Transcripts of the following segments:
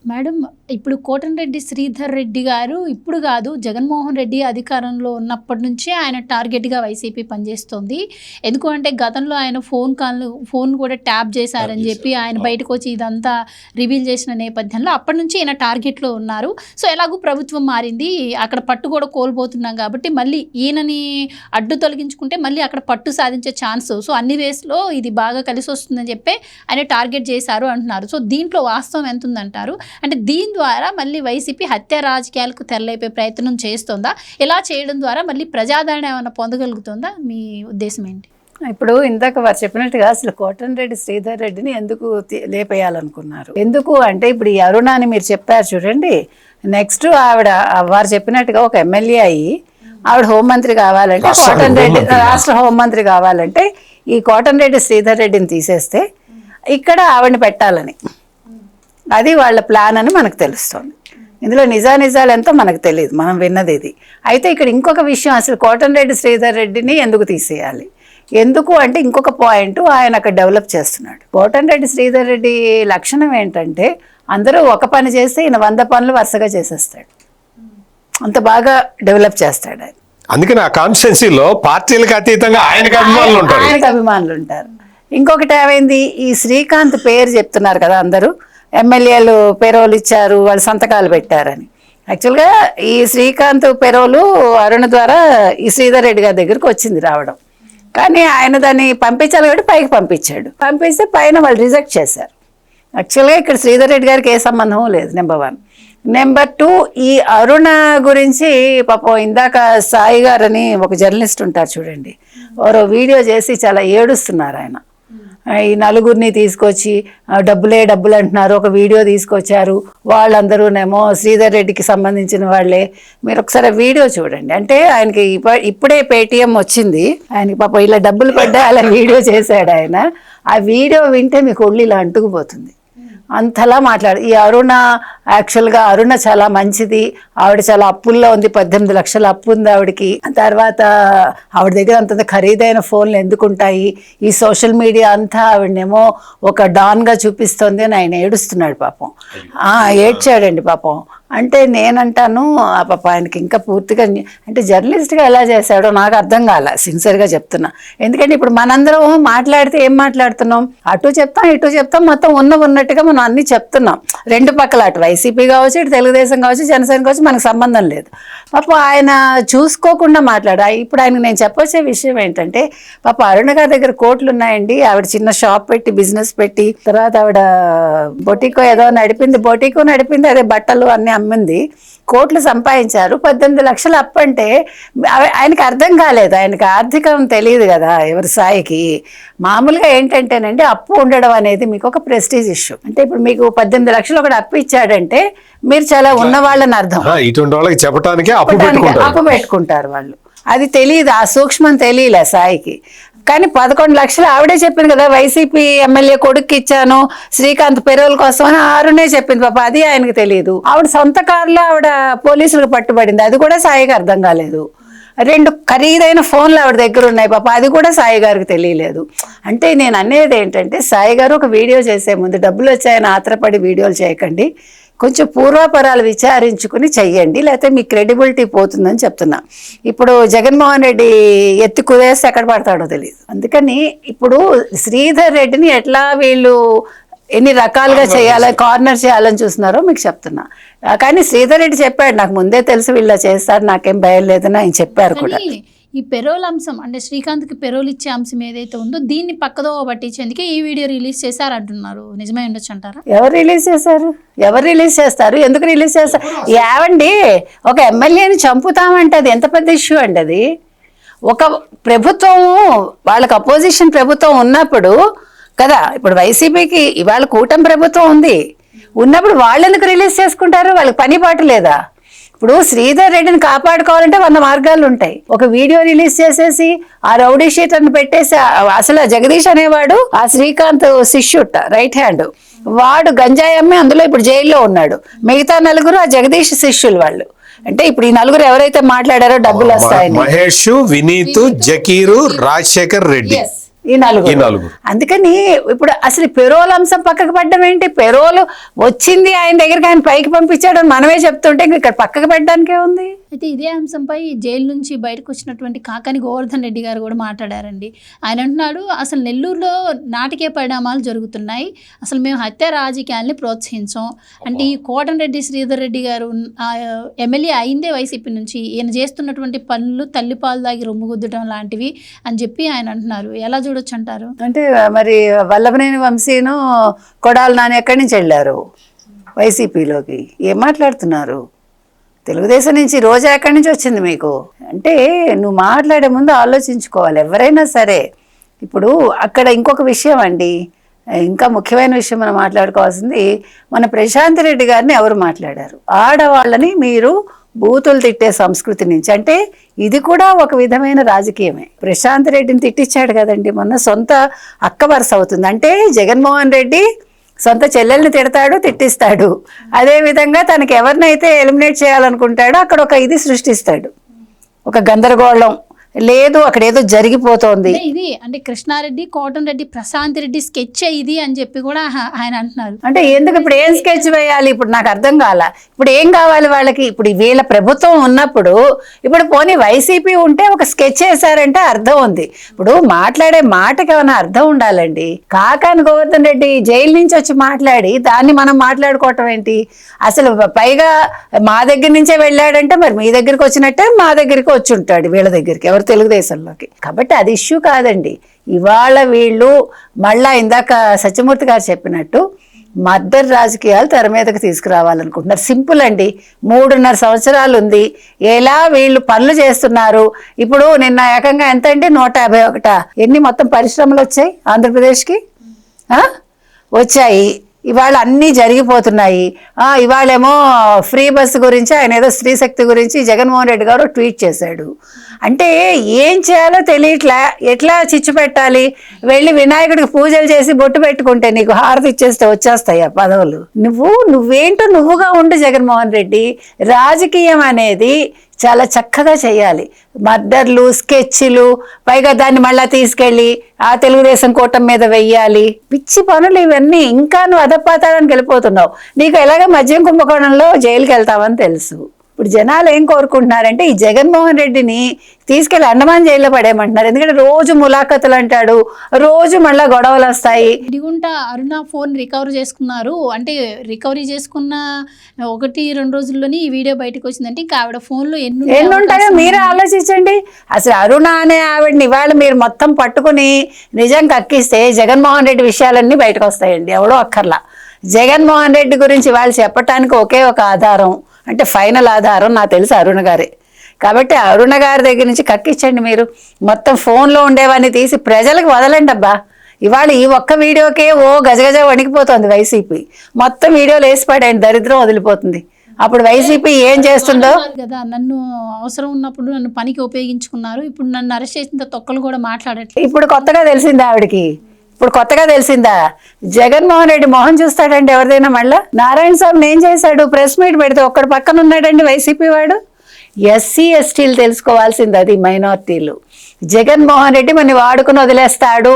Madam ఇప్పుడు కోటంరెడ్డి శ్రీధర్ రెడ్డి గారు ఇప్పుడు కాదు, జగన్మోహన్ రెడ్డి అధికారంలో ఉన్నప్పటి నుంచే ఆయన టార్గెట్గా వైసీపీ పనిచేస్తోంది. ఎందుకు అంటే గతంలో ఆయన ఫోన్ కూడా ట్యాప్ చేశారని చెప్పి ఆయన బయటకు వచ్చి ఇదంతా రివీల్ చేసిన నేపథ్యంలో అప్పటి నుంచి ఈయన టార్గెట్లో ఉన్నారు. సో ఎలాగూ ప్రభుత్వం మారింది, అక్కడ పట్టు కూడా కోల్పోతున్నాం కాబట్టి మళ్ళీ ఈయనని అడ్డు తొలగించుకుంటే మళ్ళీ అక్కడ పట్టు సాధించే ఛాన్స్, సో అన్ని వేస్లో ఇది బాగా కలిసి వస్తుందని చెప్పి ఆయన టార్గెట్ చేశారు అంటున్నారు. సో దీంట్లో వాస్తవం ఎంత ఉందంటారు? అంటే దీని ద్వారా మళ్ళీ వైసీపీ హత్య రాజకీయాలకు తెరలేపే ప్రయత్నం చేస్తుందా? ఇలా చేయడం ద్వారా మళ్ళీ ప్రజాదరణ ఏమైనా పొందగలుగుతుందా? మీ ఉద్దేశం ఏంటి? ఇప్పుడు ఇందాక వారు చెప్పినట్టుగా అసలు కోటంరెడ్డి శ్రీధర్ రెడ్డిని ఎందుకు లేపేయాలనుకున్నారు? ఎందుకు అంటే ఇప్పుడు ఈ అరుణ అని మీరు చెప్పారు చూడండి, నెక్స్ట్ ఆవిడ వారు చెప్పినట్టుగా ఒక ఎమ్మెల్యే అయ్యి ఆవిడ హోంమంత్రి కావాలంటే, కోటంరెడ్డి రాష్ట్ర హోంమంత్రి కావాలంటే ఈ కోటంరెడ్డి శ్రీధర్ రెడ్డిని తీసేస్తే ఇక్కడ ఆవిడని పెట్టాలని, అది వాళ్ళ ప్లాన్ అని మనకు తెలుస్తుంది. ఇందులో నిజాలు ఎంతో మనకు తెలియదు, మనం విన్నది ఇది. అయితే ఇక్కడ ఇంకొక విషయం, అసలు కోటంరెడ్డి శ్రీధర్ రెడ్డిని ఎందుకు తీసేయాలి? ఎందుకు అంటే ఇంకొక పాయింట్ ఆయన అక్కడ డెవలప్ చేస్తున్నాడు. కోటంరెడ్డి శ్రీధర్ రెడ్డి లక్షణం ఏంటంటే అందరూ ఒక పని చేస్తే ఈయన 100 పనులు వరుసగా చేసేస్తాడు, అంత బాగా డెవలప్ చేస్తాడు ఆయన. అందుకని ఆ కాన్స్టిట్యున్సీలో పార్టీలకు అతీతంగా ఆయనకు అభిమానులు ఉంటారు. ఇంకొకటి ఏమైంది, ఈ శ్రీకాంత్ పేరు చెప్తున్నారు కదా అందరూ, ఎమ్మెల్యేలు పెరోలు ఇచ్చారు, వాళ్ళు సంతకాలు పెట్టారని. యాక్చువల్గా ఈ శ్రీకాంత్ పెరోలు అరుణ ద్వారా ఈ శ్రీధర్ రెడ్డి గారి దగ్గరికి వచ్చింది రావడం, కానీ ఆయన దాన్ని పంపించాలి కాబట్టి పైకి పంపించాడు. పంపిస్తే పైన వాళ్ళు రిజెక్ట్ చేశారు. యాక్చువల్గా ఇక్కడ శ్రీధర్ రెడ్డి గారికి ఏ సంబంధం లేదు, నెంబర్ 1. నెంబర్ 2, ఈ అరుణ గురించి పాపం ఇందాక సాయి గారని ఒక జర్నలిస్ట్ ఉంటారు చూడండి, వారు వీడియో చేసి చాలా ఏడుస్తున్నారు. ఆయన ఈ నలుగురిని తీసుకొచ్చి డబ్బులు అంటున్నారు, ఒక వీడియో తీసుకొచ్చారు, వాళ్ళందరూనేమో శ్రీధర్ రెడ్డికి సంబంధించిన వాళ్ళే. మీరు ఒకసారి వీడియో చూడండి. అంటే ఆయనకి ఇప్పుడే పేటిఎం వచ్చింది, ఆయనకి పాపం ఇలా డబ్బులు పడ్డా అలా వీడియో చేశాడు ఆయన. ఆ వీడియో వింటే మీకు ఒళ్ళు ఇలా అంటుకుపోతుంది, అంతలా మాట్లాడు. ఈ అరుణ యాక్చువల్గా అరుణ చాలా మంచిది, ఆవిడ చాలా అప్పుల్లో ఉంది, 18 లక్షల అప్పు ఉంది ఆవిడకి. తర్వాత ఆవిడ దగ్గర అంత ఖరీదైన ఫోన్లు ఎందుకుంటాయి, ఈ సోషల్ మీడియా అంతా ఆవిడనేమో ఒక డాన్గా చూపిస్తుంది అని ఆయన ఏడుస్తున్నాడు పాపం. ఏడ్చాడండి పాపం. అంటే నేనంటాను పాప ఆయనకి ఇంకా పూర్తిగా, అంటే జర్నలిస్ట్గా ఎలా చేశాడో నాకు అర్థం కాల, సిన్సియర్గా చెప్తున్నా. ఎందుకంటే ఇప్పుడు మనందరం మాట్లాడితే ఏం మాట్లాడుతున్నాం, అటు చెప్తాం ఇటు చెప్తాం, మొత్తం ఉన్నట్టుగా మనం అన్ని చెప్తున్నాం. రెండు పక్కల, అటు వైసీపీ కావచ్చు, ఇటు తెలుగుదేశం కావచ్చు, జనసేన కావచ్చు, మనకు సంబంధం లేదు. పాప ఆయన చూసుకోకుండా ఇప్పుడు ఆయనకు నేను చెప్పొచ్చే విషయం ఏంటంటే, పాప అరుణ గారి దగ్గర కోట్లు ఉన్నాయండి. ఆవిడ చిన్న షాప్ పెట్టి బిజినెస్ పెట్టి, తర్వాత ఆవిడ బొటికో ఏదో నడిపింది, అదే బట్టలు అన్ని అమ్మింది, కోట్లు సంపాదించారు. 18 లక్షలు అప్పు అంటే ఆయనకి అర్థం కాలేదు, ఆయనకి ఆర్థికం తెలియదు కదా ఎవరి సాయికి. మామూలుగా ఏంటంటేనండి, అప్పు ఉండడం అనేది మీకు ఒక ప్రెస్టీజ్ ఇష్యూ. అంటే ఇప్పుడు మీకు 18 లక్షలు ఒకటి అప్పు ఇచ్చాడంటే మీరు చాలా ఉన్నవాళ్ళని అర్థం. ఇటువంటి వాళ్ళకి చెప్పడానికి అప్పు పెట్టుకుంటారు వాళ్ళు. అది తెలియదు, ఆ సూక్ష్మం తెలియలే సాయికి. కానీ 11 లక్షలు ఆవిడే చెప్పింది కదా, వైసీపీ ఎమ్మెల్యే కొడుక్కి ఇచ్చాను శ్రీకాంత్ పెరోల్ కోసం అని అరుణే చెప్పింది పాప. అది ఆయనకు తెలియదు. ఆవిడ సొంత కారులో ఆవిడ పోలీసులకు పట్టుబడింది, అది కూడా సాయికి అర్థం కాలేదు. 2 ఖరీదైన ఫోన్లు ఆవిడ దగ్గర ఉన్నాయి పాప, అది కూడా సాయి గారికి తెలియలేదు. అంటే నేను అనేది ఏంటంటే, సాయి గారు ఒక వీడియో చేసే ముందు డబ్బులు వచ్చాయని ఆత్రపడి వీడియోలు చేయకండి, కొంచెం పూర్వాపరాలు విచారించుకుని చెయ్యండి, లేకపోతే మీ క్రెడిబిలిటీ పోతుందని చెప్తున్నా. ఇప్పుడు జగన్మోహన్ రెడ్డి ఎత్తి కుదేస్తే ఎక్కడ పడతాడో తెలియదు. అందుకని ఇప్పుడు శ్రీధర్ రెడ్డిని ఎట్లా వీళ్ళు ఎన్ని రకాలుగా కార్నర్ చేయాలని చూస్తున్నారో మీకు చెప్తున్నా. కానీ శ్రీధర్ రెడ్డి చెప్పాడు, నాకు ముందే తెలుసు వీళ్ళు చేస్తారు, నాకేం భయం లేదని ఆయన చెప్పారు కూడా. ఈ పెరోల్ అంశం అంటే శ్రీకాంత్కి పెరోల్ ఇచ్చే అంశం ఏదైతే ఉందో దీన్ని పక్కదో పట్టించేందుకే ఈ వీడియో రిలీజ్ చేశారంటున్నారు. నిజమే ఉండొచ్చు అంటారా? ఎవరు రిలీజ్ చేస్తారు? ఎందుకు రిలీజ్ చేస్తారు? ఏవండి, ఒక ఎమ్మెల్యేని చంపుతామంటే అది ఎంత పెద్ద ఇష్యూ అండి. అది ఒక ప్రభుత్వం, వాళ్ళకి అపోజిషన్ ప్రభుత్వం ఉన్నప్పుడు కదా, ఇప్పుడు వైసీపీకి ఇవాళ కూటమి ప్రభుత్వం ఉన్నప్పుడు వాళ్ళు ఎందుకు రిలీజ్ చేసుకుంటారు? వాళ్ళకి పని పాటు లేదా? ఇప్పుడు శ్రీధర్ రెడ్డిని కాపాడుకోవాలంటే 100 మార్గాలు ఉంటాయి. ఒక వీడియో రిలీజ్ చేసేసి ఆ రౌడీ షీటర్ని పెట్టేసి, అసలు జగదీష్ అనేవాడు ఆ శ్రీకాంత్ శిష్యుట, రైట్ హ్యాండ్, వాడు గంజాయి అమ్మి అందులో ఇప్పుడు జైల్లో ఉన్నాడు. మిగతా 4 ఆ జగదీష్ శిష్యులు వాళ్ళు. అంటే ఇప్పుడు ఈ 4 ఎవరైతే మాట్లాడారో డబ్బులు వస్తాయని, మహేష్, వినీత్, జకీరు, రాజశేఖర్ రెడ్డి, ఈ నలుగురు. అందుకని ఇప్పుడు అసలు పెరోల్ అంశం పక్కకు పడ్డం ఏంటి? పెరోల్ వచ్చింది ఆయన దగ్గరికి, ఆయన పైకి పంపించాడు అని మనమే చెప్తుంటే ఇక్కడ పక్కకు పెట్టడానికే ఉంది. అయితే ఇదే అంశంపై జైలు నుంచి బయటకు వచ్చినటువంటి కాకాని గోవర్ధన్ రెడ్డి గారు కూడా మాట్లాడారండి. ఆయన అంటున్నాడు, అసలు నెల్లూరులో నాటకీయ పరిణామాలు జరుగుతున్నాయి, అసలు మేము హత్య రాజకీయాల్ని ప్రోత్సహించాం. అంటే ఈ కోటంరెడ్డి శ్రీధర్ రెడ్డి గారు ఎమ్మెల్యే అయిందే వైసీపీ నుంచి, ఈయన చేస్తున్నటువంటి పనులు తల్లిపాలు దాగి రొమ్ముగుద్దడం లాంటివి అని చెప్పి ఆయన అంటున్నారు. ఎలా చూడొచ్చు అంటారు? అంటే మరి వల్లభనేని వంశీను కొడాలి నాని ఎక్కడి నుంచి వెళ్ళారు వైసీపీలోకి? ఏం మాట్లాడుతున్నారు? తెలుగుదేశం నుంచి రోజా ఎక్కడి నుంచి వచ్చింది మీకు? అంటే నువ్వు మాట్లాడే ముందు ఆలోచించుకోవాలి ఎవరైనా సరే. ఇప్పుడు అక్కడ ఇంకొక విషయం అండి, ఇంకా ముఖ్యమైన విషయం మనం మాట్లాడుకోవాల్సింది, మన ప్రశాంత్ రెడ్డి గారిని ఎవరు మాట్లాడారు? ఆడవాళ్ళని మీరు బూతులు తిట్టే సంస్కృతి నుంచి, అంటే ఇది కూడా ఒక విధమైన రాజకీయమే. ప్రశాంత్ రెడ్డిని తిట్టించాడు కదండి మొన్న, సొంత అక్క వరుస అవుతుంది. అంటే జగన్మోహన్ రెడ్డి సొంత చెల్లెల్ని తిడతాడు, తిట్టిస్తాడు. అదేవిధంగా తనకి ఎవరినైతే ఎలిమినేట్ చేయాలనుకుంటాడో అక్కడ ఒక ఇది సృష్టిస్తాడు, ఒక గందరగోళం. లేదు అక్కడ ఏదో జరిగిపోతోంది. ఇది అంటే కృష్ణారెడ్డి, కోటంరెడ్డి, ప్రశాంత్ రెడ్డి స్కెచ్ ఇది అని చెప్పి కూడా ఆయన అంటున్నారు. అంటే ఎందుకు ఇప్పుడు ఏం స్కెచ్ వేయాలి? ఇప్పుడు నాకు అర్థం కాల. ఇప్పుడు ఏం కావాలి వాళ్ళకి? ఇప్పుడు వీళ్ళ ప్రభుత్వం ఉన్నప్పుడు, ఇప్పుడు పోనీ వైసీపీ ఉంటే ఒక స్కెచ్ వేశారంటే అర్థం ఉంది. ఇప్పుడు మాట్లాడే మాటకి ఏమైనా అర్థం ఉండాలండి. కాకాని గోవర్ధన్ రెడ్డి జైలు నుంచి వచ్చి మాట్లాడి దాన్ని మనం మాట్లాడుకోవటం ఏంటి? అసలు పైగా మా దగ్గర నుంచే వెళ్ళాడంటే మరి మీ దగ్గరికి వచ్చినట్టే మా దగ్గరికి వచ్చి ఉంటాడు, వీళ్ళ దగ్గరికి, ఎవరు తెలుగుదేశంలోకి. కాబట్టి అది ఇష్యూ కాదండి. ఇవాళ వీళ్ళు మళ్ళా ఇందాక సత్యమూర్తి గారు చెప్పినట్టు మద్దతు రాజకీయాలు తెర మీదకి తీసుకురావాలనుకుంటున్నారు. సింపుల్ అండి, 3.5 సంవత్సరాలు ఉంది. ఎలా వీళ్ళు పనులు చేస్తున్నారు. ఇప్పుడు నిన్న ఏకంగా ఎంత అండి, 151 ఎన్ని మొత్తం పరిశ్రమలు వచ్చాయి ఆంధ్రప్రదేశ్కి? వచ్చాయి. ఇవాళ అన్నీ జరిగిపోతున్నాయి. ఇవాళేమో ఫ్రీ బస్సు గురించి ఆయన ఏదో స్త్రీశక్తి గురించి జగన్మోహన్ రెడ్డి గారు ట్వీట్ చేశాడు. అంటే ఏం చేయాలో తెలియట్లా, ఎట్లా చిచ్చు పెట్టాలి? వెళ్ళి వినాయకుడికి పూజలు చేసి బొట్టు పెట్టుకుంటే నీకు హారతి ఇచ్చేస్తే వచ్చేస్తాయి ఆ పదవులు. నువ్వేంటో నువ్వుగా ఉండు జగన్మోహన్ రెడ్డి. రాజకీయం అనేది చాలా చక్కగా చేయాలి. మర్డర్లు, స్కెచ్లు, పైగా దాన్ని మళ్ళీ తీసుకెళ్ళి ఆ తెలుగుదేశం కూటమి మీద వెయ్యాలి. పిచ్చి పనులు ఇవన్నీ. ఇంకా నువ్వు అధపాతాళానికి వెళ్ళిపోతున్నావు. నీకు ఎలాగ మద్యం కుంభకోణంలో జైలుకి వెళ్తావని తెలుసు. ఇప్పుడు జనాలు ఏం కోరుకుంటున్నారంటే ఈ జగన్మోహన్ రెడ్డిని తీసుకెళ్లి అండమాన్ జైల్లో పడేయమంటున్నారు. ఎందుకంటే రోజు ములాఖతులు అంటాడు, రోజు మళ్ళీ గొడవలు వస్తాయి. ఇదిగుంట అరుణ ఫోన్ రికవర్ చేసుకున్నారు. అంటే రికవరీ చేసుకున్న 1-2 రోజుల్లోనే ఈ వీడియో బయటకు వచ్చిందంటే ఇంకా ఆవిడ ఫోన్లో ఎన్ని ఉంటాయో మీరే ఆలోచించండి. అసలు అరుణ అనే ఆవిడని ఇవాళ మీరు మొత్తం పట్టుకుని నిజం కక్కిస్తే జగన్మోహన్ రెడ్డి విషయాలన్నీ బయటకు వస్తాయండి. ఎవడో అక్కర్లా. జగన్మోహన్ రెడ్డి గురించి వాళ్ళు చెప్పటానికి ఒకే ఒక ఆధారం, అంటే ఫైనల్ ఆధారం నాకు తెలిసి అరుణ గారే. కాబట్టి అరుణ గారి దగ్గర నుంచి కక్కించండి. మీరు మొత్తం ఫోన్లో ఉండేవన్నీ తీసి ప్రజలకు వదలండి అబ్బా. ఇవాళ ఈ ఒక్క వీడియోకే గజగజ వణికిపోతుంది వైసీపీ. మొత్తం వీడియోలు వేసి పడేయండి, దరిద్రం వదిలిపోతుంది. అప్పుడు వైసీపీ ఏం చేస్తుందో కదా. నన్ను అవసరం ఉన్నప్పుడు నన్ను పనికి ఉపయోగించుకున్నారు, ఇప్పుడు నన్ను అరెస్ట్ చేసిన తొక్కలు కూడా మాట్లాడట్లేదు. ఇప్పుడు కొత్తగా తెలిసిందా ఆవిడకి? ఇప్పుడు కొత్తగా తెలిసిందా? జగన్మోహన్ రెడ్డి మొహం చూస్తాడండి ఎవరిదైనా. మళ్ళా నారాయణ స్వామిని ఏం చేశాడు? ప్రెస్ మీట్ పెడితే ఒక్కడి పక్కన ఉన్నాడండి వైసీపీ వాడు. ఎస్సీ ఎస్టీలు తెలుసుకోవాల్సింది, అది మైనార్టీలు. జగన్మోహన్ రెడ్డి మనని వాడుకుని వదిలేస్తాడు.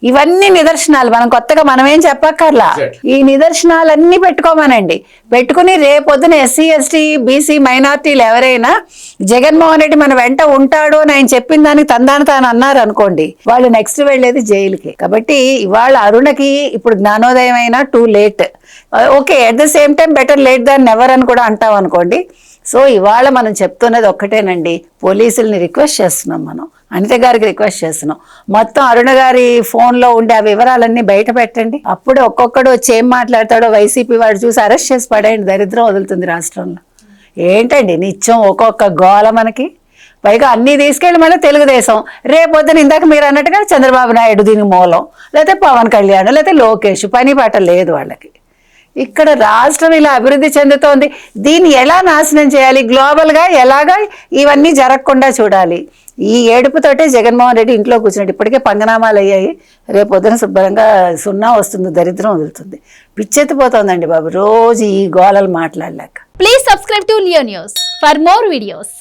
ఇవన్నీ నిదర్శనాలు. కొత్తగా మనమేం చెప్పక్కర్లా. ఈ నిదర్శనాలన్నీ పెట్టుకోమనండి. పెట్టుకుని రేపొద్దున ఎస్సీ ఎస్టీ బీసీ మైనార్టీలు ఎవరైనా జగన్మోహన్ రెడ్డి మన వెంట ఉంటాడు అని ఆయన చెప్పిన దానికి తాను అన్నారు అనుకోండి, వాళ్ళు నెక్స్ట్ వెళ్ళేది జైలుకి. కాబట్టి ఇవాళ అరుణకి ఇప్పుడు జ్ఞానోదయం అయినా too late. Okay, at the same time better late than never అని కూడా అంటాం అనుకోండి. సో ఇవాళ మనం చెప్తున్నది ఒక్కటేనండి, పోలీసుల్ని రిక్వెస్ట్ చేస్తున్నాం, మనం అనిత గారికి రిక్వెస్ట్ చేస్తున్నాం, మొత్తం అరుణ గారి ఫోన్లో ఉండే ఆ వివరాలన్నీ బయట పెట్టండి. అప్పుడు ఒక్కొక్కడు వచ్చి ఏం మాట్లాడతాడో వైసీపీ వాడు చూసి అరెస్ట్ చేసి పడేయండి. దరిద్రం వదులుతుంది రాష్ట్రంలో. ఏంటండి నిత్యం ఒక్కొక్క గోల మనకి. పైగా అన్నీ తీసుకెళ్ళి మళ్ళీ తెలుగుదేశం. రేపొద్దున ఇందాక మీరు అన్నట్టుగా చంద్రబాబు నాయుడు దీనికి మూలం, లేకపోతే పవన్ కళ్యాణ్, లేకపోతే లోకేష్. పని పాట లేదు వాళ్ళకి. ఇక్కడ రాష్ట్రం ఇలా అభివృద్ధి చెందుతోంది. దీన్ని ఎలా నాశనం చేయాలి, గ్లోబల్గా ఎలాగా ఇవన్నీ జరగకుండా చూడాలి. ఈ ఏడుపుతోటే జగన్మోహన్ రెడ్డి ఇంట్లో కూర్చున్నాడు. ఇప్పటికే పంగనామాలు అయ్యాయి. రేపు పొద్దున శుభ్రంగా సున్నా వస్తుంది, దరిద్రం వదులుతుంది. పిచ్చెత్తిపోతుందండి బాబు రోజు ఈ గోళలు మాట్లాడలేక. Please subscribe to Leo news for more videos.